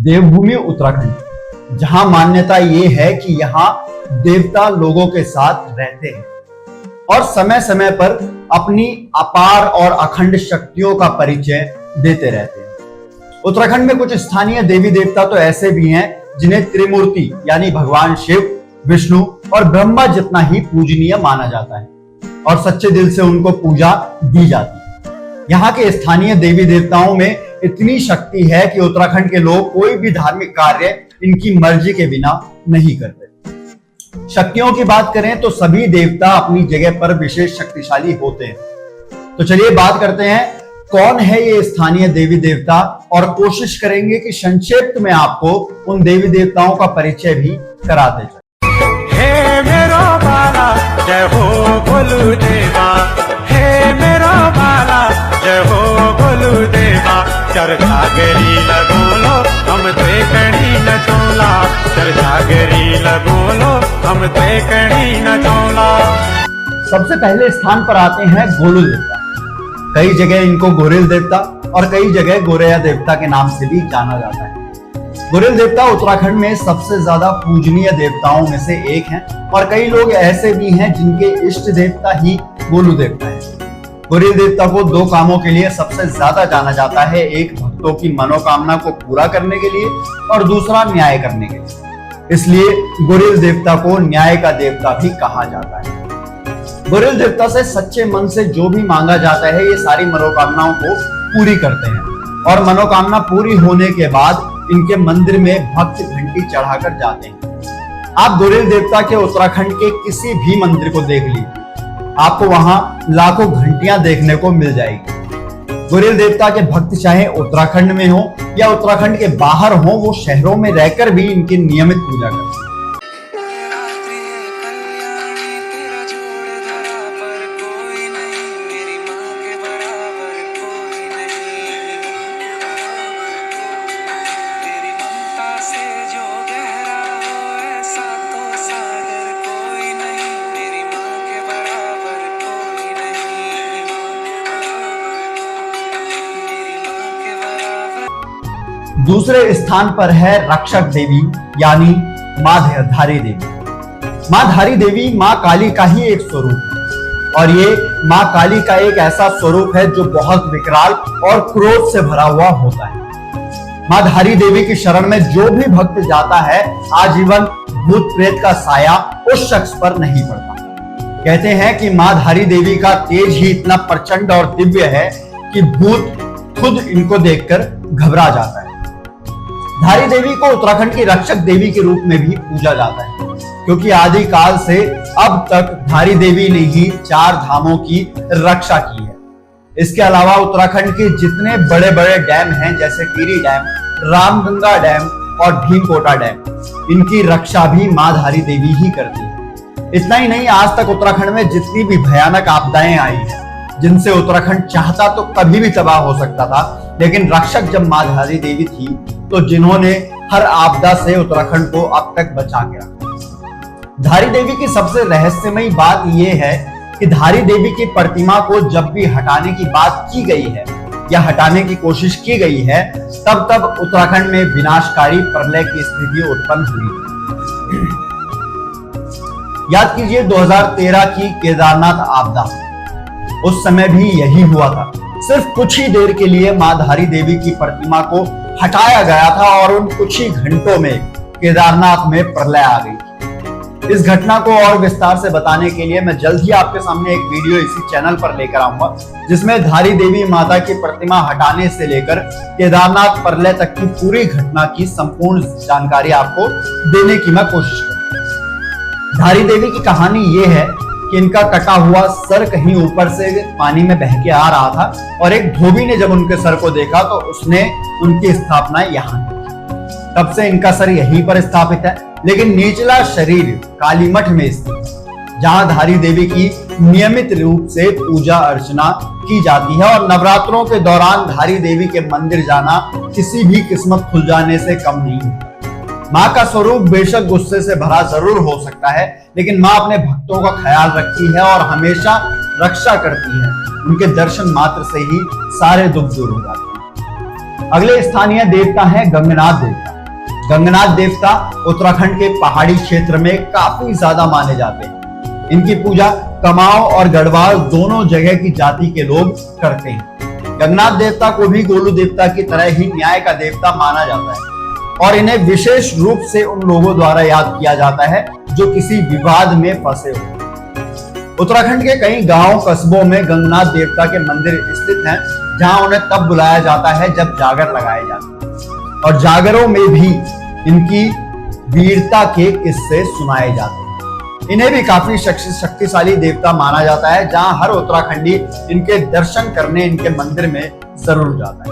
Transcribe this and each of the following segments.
देवभूमि उत्तराखंड, जहां मान्यता ये है कि यहाँ देवता लोगों के साथ रहते हैं और समय समय पर अपनी अपार और अखंड शक्तियों का परिचय देते रहते हैं। उत्तराखंड में कुछ स्थानीय देवी देवता तो ऐसे भी हैं जिन्हें त्रिमूर्ति यानी भगवान शिव, विष्णु और ब्रह्मा जितना ही पूजनीय माना जाता है और सच्चे दिल से उनको पूजा दी जाती है। यहाँ के स्थानीय देवी देवताओं में इतनी शक्ति है कि उत्तराखंड के लोग कोई भी धार्मिक कार्य इनकी मर्जी के बिना नहीं करते। शक्तियों की बात करें तो सभी देवता अपनी जगह पर विशेष शक्तिशाली होते हैं। तो चलिए बात करते हैं कौन है ये स्थानीय देवी देवता और कोशिश करेंगे कि संक्षिप्त में आपको उन देवी देवताओं का परिचय भी कराते चलें। हे मेरो बाला जय हो बोलू देवा, हे मेरो बाला जय हो बोलू देवा, चर्चा गरी न बोलो हम ते कणी न चोला, चर्चा गरी न बोलो हम ते कणी न चोला। सबसे पहले स्थान पर आते हैं गोलू देवता। कई जगह इनको गोरेल देवता और कई जगह गोरैया देवता के नाम से भी जाना जाता है। गोरेल देवता उत्तराखंड में सबसे ज्यादा पूजनीय देवताओं में से एक हैं और कई लोग ऐसे भी हैं जिनके इष्ट देवता ही गोलू देवता है। गोरेल देवता को दो कामों के लिए सबसे ज्यादा जाना जाता है, एक भक्तों की मनोकामना को पूरा करने के लिए और दूसरा न्याय करने के लिए। इसलिए गोरेल देवता को न्याय का देवता भी कहा जाता है। गोरेल देवता से सच्चे मन से जो भी मांगा जाता है ये सारी मनोकामनाओं को पूरी करते हैं और मनोकामना पूरी होने के बाद इनके मंदिर में भक्त घंटी चढ़ाकर जाते हैं। आप गोरेल देवता के उत्तराखंड के किसी भी मंदिर को देख लीजिए, आपको वहां लाखों घंटियां देखने को मिल जाएगी। गोरेल देवता के भक्त चाहे उत्तराखंड में हो या उत्तराखंड के बाहर हो, वो शहरों में रहकर भी इनकी नियमित पूजा करते हैं। दूसरे स्थान पर है रक्षक देवी यानी मां धारी देवी। मां धारी देवी मां काली का ही एक स्वरूप है और ये मां काली का एक ऐसा स्वरूप है जो बहुत विकराल और क्रोध से भरा हुआ होता है। मां धारी देवी की शरण में जो भी भक्त जाता है आजीवन भूत प्रेत का साया उस शख्स पर नहीं पड़ता। कहते हैं कि मां धारी देवी का तेज ही इतना प्रचंड और दिव्य है कि भूत खुद इनको देखकर घबरा जाता है। धारी देवी को उत्तराखंड की रक्षक देवी के रूप में भी पूजा जाता है क्योंकि आदि काल से अब तक धारी देवी ने ही 4 धामों की रक्षा की है। इसके अलावा उत्तराखंड के जितने बड़े बड़े डैम हैं जैसे टिहरी डैम, रामगंगा डैम और भीमकोटा डैम, इनकी रक्षा भी मां धारी देवी ही करती है। इतना ही नहीं, आज तक उत्तराखंड में जितनी भी भयानक आपदाएं आई हैं जिनसे उत्तराखंड चाहता तो कभी भी तबाह हो सकता था, लेकिन रक्षक जब मां धारी देवी थी तो जिन्होंने हर आपदा से उत्तराखंड को अब तक बचा के रखा। धारी देवी की सबसे रहस्यमयी बात यह है कि धारी देवी की प्रतिमा को जब भी हटाने की बात की गई है या हटाने की कोशिश की गई है तब तब उत्तराखंड में विनाशकारी प्रलय की स्थिति उत्पन्न हुई। याद कीजिए 2013 की केदारनाथ आपदा, उस समय भी यही हुआ था। सिर्फ कुछ ही देर के लिए मां धारी देवी की प्रतिमा को हटाया गया था और उन कुछ ही घंटों में केदारनाथ में प्रलय आ गई। इस घटना को और विस्तार से बताने के लिए मैं जल्द ही आपके सामने एक वीडियो इसी चैनल पर लेकर आऊंगा जिसमें धारी देवी माता की प्रतिमा हटाने से लेकर केदारनाथ प्रलय तक की पूरी घटना की संपूर्ण जानकारी आपको देने की मैं कोशिश करूंगा। धारी देवी की कहानी ये है कि इनका कटा हुआ सर कहीं ऊपर से पानी में बह के आ रहा था और एक धोबी ने जब उनके सर को देखा तो उसने उनकी स्थापना यहाँ की। तब से इनका सर यहीं पर स्थापित है, लेकिन निचला शरीर कालीमठ में स्थित, जहां धारी देवी की नियमित रूप से पूजा अर्चना की जाती है और नवरात्रों के दौरान धारी देवी के मंदिर जाना किसी भी किस्मत खुल जाने से कम नहीं होता। माँ का स्वरूप बेशक गुस्से से भरा जरूर हो सकता है, लेकिन माँ अपने भक्तों का ख्याल रखती है और हमेशा रक्षा करती है। उनके दर्शन मात्र से ही सारे दुख दूर हो जाते हैं। अगले स्थानीय देवता हैं गंगनाथ देवता। गंगनाथ देवता उत्तराखंड के पहाड़ी क्षेत्र में काफी ज्यादा माने जाते हैं। इनकी पूजा कमाऊं और गढ़वाल दोनों जगह की जाति के लोग करते हैं। गंगनाथ देवता को भी गोलू देवता की तरह ही न्याय का देवता माना जाता है और इन्हें विशेष रूप से उन लोगों द्वारा याद किया जाता है जो किसी विवाद में फंसे हो। उत्तराखंड के कई गांव कस्बों में गंगनाथ देवता के मंदिर स्थित हैं, जहां उन्हें तब बुलाया जाता है जब जागर लगाए जाते हैं और जागरों में भी इनकी वीरता के किस्से सुनाए जाते हैं। इन्हें भी काफी शक्तिशाली देवता माना जाता है, जहां हर उत्तराखंडी इनके दर्शन करने इनके मंदिर में जरूर जाता है।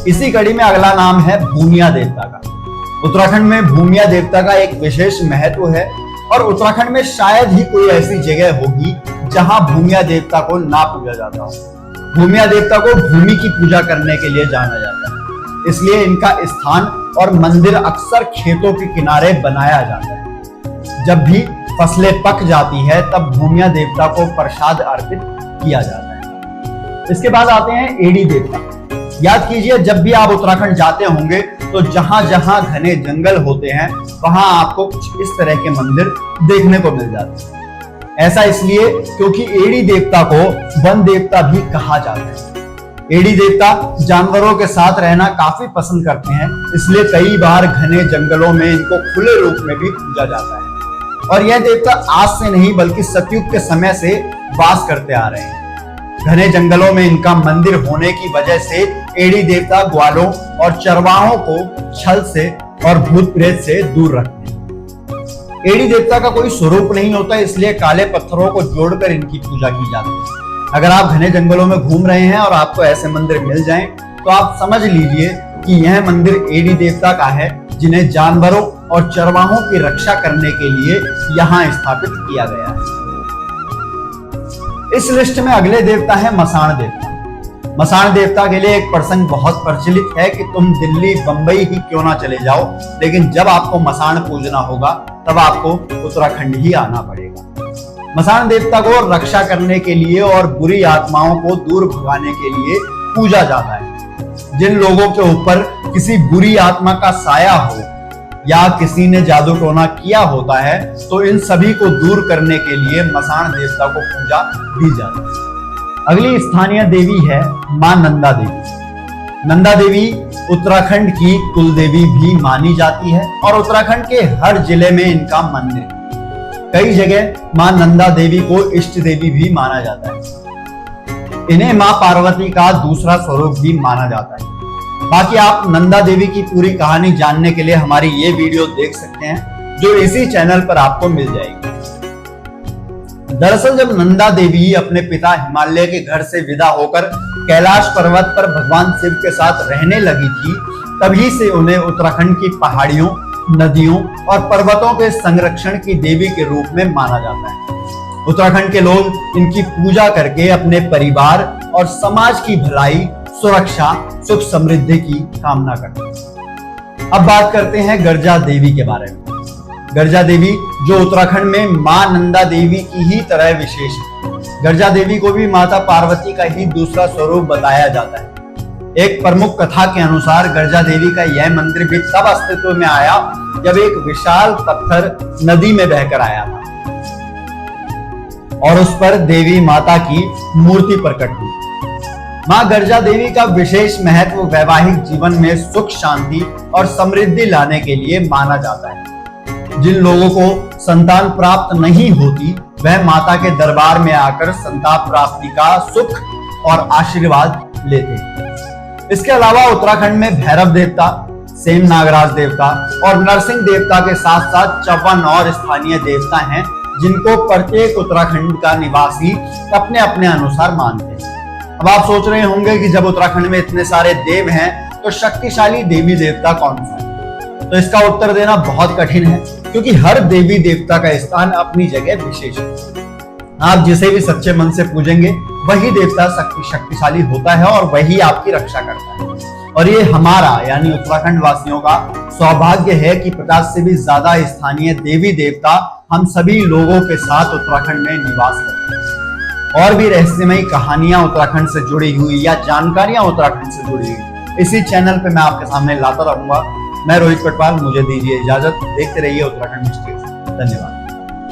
इसी कड़ी में अगला नाम है भूमिया देवता का। उत्तराखंड में भूमिया देवता का एक विशेष महत्व है और उत्तराखंड में शायद ही कोई ऐसी जगह होगी जहां भूमिया देवता को ना पूजा जाता हो। भूमिया देवता को भूमि की पूजा करने के लिए जाना जाता है, इसलिए इनका स्थान और मंदिर अक्सर खेतों के किनारे बनाया जाता है। जब भी फसलें पक जाती है तब भूमिया देवता को प्रसाद अर्पित किया जाता है। इसके बाद आते हैं एडी देवता। याद कीजिए, जब भी आप उत्तराखंड जाते होंगे तो जहां जहां घने जंगल होते हैं वहां आपको कुछ इस तरह के मंदिर देखने को मिल जाते हैं। ऐसा इसलिए क्योंकि एडी देवता को वन देवता भी कहा जाता है। एडी देवता जानवरों के साथ रहना काफी पसंद करते हैं, इसलिए कई बार घने जंगलों में इनको खुले रूप में भी पूजा जाता है। और यह देवता आज से नहीं बल्कि सतयुग के समय से वास करते आ रहे हैं। घने जंगलों में इनका मंदिर होने की वजह से एडी देवता ग्वालों और चरवाहों को छल से और भूत प्रेत से दूर रखते हैं। एडी देवता का कोई स्वरूप नहीं होता, इसलिए काले पत्थरों को जोड़कर इनकी पूजा की जाती है। अगर आप घने जंगलों में घूम रहे हैं और आपको ऐसे मंदिर मिल जाएं, तो आप समझ लीजिए कि यह मंदिर एडी देवता का है, जिन्हें जानवरों और चरवाहों की रक्षा करने के लिए यहाँ स्थापित किया गया है। इस लिस्ट में अगले देवता है मसान देवता। मसान देवता के लिए एक प्रसंग बहुत प्रचलित है कि तुम दिल्ली बंबई ही क्यों ना चले जाओ, लेकिन जब आपको मसान पूजना होगा तब आपको उत्तराखंड ही आना पड़ेगा। मसान देवता को रक्षा करने के लिए और बुरी आत्माओं को दूर भगाने के लिए पूजा जाता है। जिन लोगों के ऊपर किसी बुरी आत्मा का साया हो या किसी ने जादू टोना किया होता है, तो इन सभी को दूर करने के लिए मसान देवता को पूजा दी जाती है। अगली स्थानीय देवी है मां नंदा देवी। नंदा देवी उत्तराखंड की कुल देवी भी मानी जाती है और उत्तराखंड के हर जिले में इनका मंदिर है। कई जगह मां नंदा देवी को इष्ट देवी भी माना जाता है। इन्हें मां पार्वती का दूसरा स्वरूप भी माना जाता है। बाकी आप नंदा देवी की पूरी कहानी जानने के लिए हमारी ये वीडियो देख सकते हैं, जो इसी चैनल पर आपको मिल जाएगी। दरअसल जब नंदा देवी अपने पिता हिमालय के घर से विदा होकर कैलाश पर्वत पर भगवान शिव के साथ रहने लगी थी, तभी से उन्हें उत्तराखंड की पहाड़ियों, नदियों और पर्वतों के संरक्षण की देवी के रूप में माना जाता है। उत्तराखंड के लोग इनकी पूजा करके अपने परिवार और समाज की भलाई, सुरक्षा, सुख समृद्धि की कामना करते हैं। अब बात करते हैं गर्जा देवी के बारे में। गर्जा देवी जो उत्तराखंड में मां नंदा देवी की ही तरह विशेष है। गर्जा देवी को भी माता पार्वती का ही दूसरा स्वरूप बताया जाता है। एक प्रमुख कथा के अनुसार गर्जा देवी का यह मंदिर भी तब अस्तित्व में आया जब एक विशाल पत्थर नदी में बहकर आया था और उस पर देवी माता की मूर्ति प्रकट हुई। मां गर्जा देवी का विशेष महत्व वैवाहिक जीवन में सुख, शांति और समृद्धि लाने के लिए माना जाता है। जिन लोगों को संतान प्राप्त नहीं होती, वह माता के दरबार में आकर संतान प्राप्ति का सुख और आशीर्वाद लेते हैं। इसके अलावा उत्तराखंड में भैरव देवता, सेम नागराज देवता और नरसिंह देवता के साथ साथ 54 और स्थानीय देवता हैं, जिनको प्रत्येक उत्तराखंड का निवासी अपने अपने अनुसार मानते हैं। अब आप सोच रहे होंगे कि जब उत्तराखंड में इतने सारे देव हैं, तो शक्तिशाली देवी देवता कौन सा है? तो इसका उत्तर देना बहुत कठिन है, क्योंकि हर देवी देवता का स्थान अपनी जगह विशेष है। आप जिसे भी सच्चे मन से पूजेंगे, वही देवता शक्तिशाली होता है और वही आपकी रक्षा करता है। और ये हमारा यानी उत्तराखंड वासियों का सौभाग्य है कि 50 से भी ज्यादा स्थानीय देवी देवता हम सभी लोगों के साथ उत्तराखंड में निवास करते हैं। और भी रहस्यमयी कहानियां उत्तराखंड से जुड़ी हुई या जानकारियां उत्तराखंड से जुड़ी हुई इसी चैनल पे मैं आपके सामने लाता रहूंगा। मैं रोहित कटवाल, मुझे दीजिए इजाजत। देखते रहिए उत्तराखंड मिस्ट्रीज। धन्यवाद।